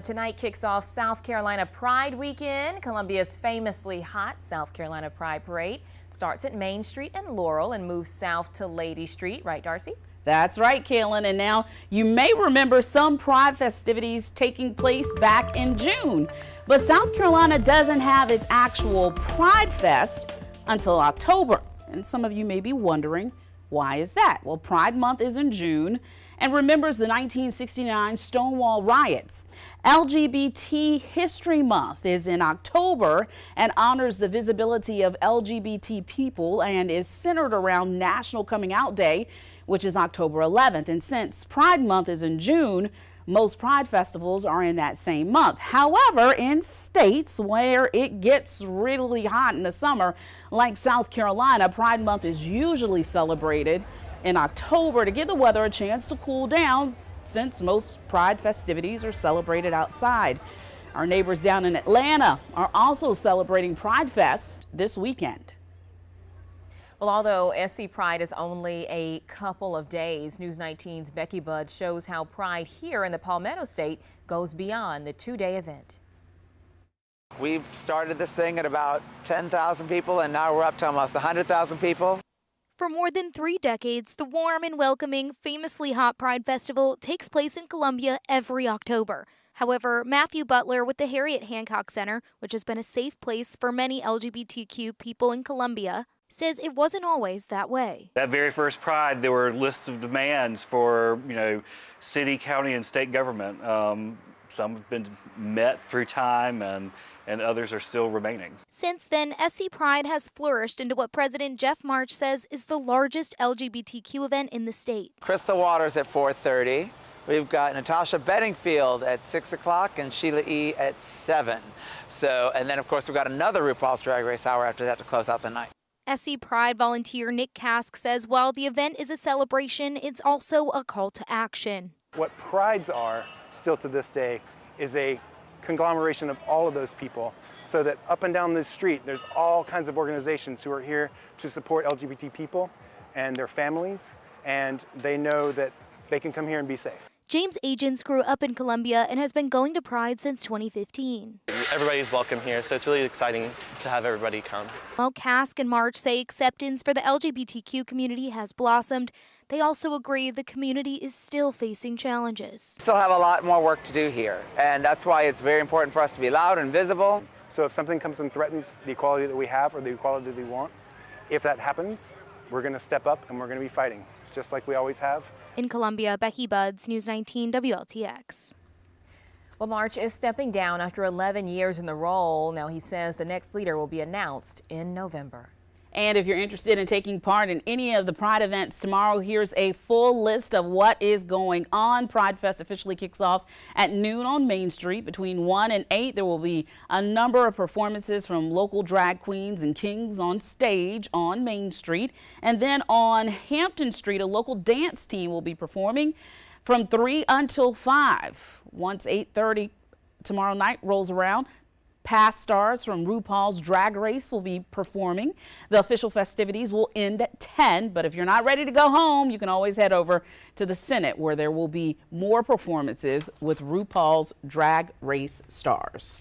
Tonight kicks off South Carolina Pride Weekend. Columbia's famously hot South Carolina Pride Parade starts at Main Street and Laurel and moves south to Lady Street. Right, Darcy? That's right, Kaylin. And now you may remember some Pride festivities taking place back in June. But South Carolina doesn't have its actual Pride Fest until October. And some of you may be wondering, why is that? Well, Pride Month is in June and remembers the 1969 Stonewall riots. LGBT History Month is in October and honors the visibility of LGBT people and is centered around National Coming Out Day, which is October 11th. And since Pride Month is in June, most Pride festivals are in that same month. However, in states where it gets really hot in the summer, like South Carolina, Pride Month is usually celebrated in October to give the weather a chance to cool down, since most Pride festivities are celebrated outside. Our neighbors down in Atlanta are also celebrating Pride Fest this weekend. Well, although SC Pride is only a couple of days, News 19's Becky Budds shows how Pride here in the Palmetto State goes beyond the two-day event. We've started this thing at about 10,000 people, and now we're up to almost 100,000 people. For more than 3 decades, the warm and welcoming, famously hot Pride Festival takes place in Columbia every October. However, Matthew Butler with the Harriet Hancock Center, which has been a safe place for many LGBTQ people in Columbia, says it wasn't always that way. That very first Pride, there were lists of demands for, city, county, and state government. Some have been met through time, and others are still remaining. Since then, SC Pride has flourished into what President Jeff March says is the largest LGBTQ event in the state. Crystal Waters at 4:30. We've got Natasha Bedingfield at 6 o'clock and Sheila E. at 7. And then of course we've got another RuPaul's Drag Race hour after that to close out the night. SC Pride volunteer Nick Kask says while the event is a celebration, it's also a call to action. What prides are, still to this day, is a conglomeration of all of those people, so that up and down this street there's all kinds of organizations who are here to support LGBT people and their families, and they know that they can come here and be safe. James Agents grew up in Columbia and has been going to Pride since 2015. Everybody's welcome here, so it's really exciting to have everybody come. While Kask and March say acceptance for the LGBTQ community has blossomed, they also agree the community is still facing challenges. We still have a lot more work to do here, and that's why it's very important for us to be loud and visible. So if something comes and threatens the equality that we have or the equality that we want, if that happens, we're going to step up and we're going to be fighting, just like we always have. In Columbia, Becky Budds, News 19 WLTX. Well, March is stepping down after 11 years in the role. Now he says the next leader will be announced in November. And if you're interested in taking part in any of the Pride events tomorrow, here's a full list of what is going on. Pride Fest officially kicks off at noon on Main Street. Between 1 and 8, there will be a number of performances from local drag queens and kings on stage on Main Street. And then on Hampton Street, a local dance team will be performing from 3 until 5. Once 8:30 tomorrow night rolls around, past stars from RuPaul's Drag Race will be performing. The official festivities will end at 10, but if you're not ready to go home, you can always head over to the Senate, where there will be more performances with RuPaul's Drag Race stars.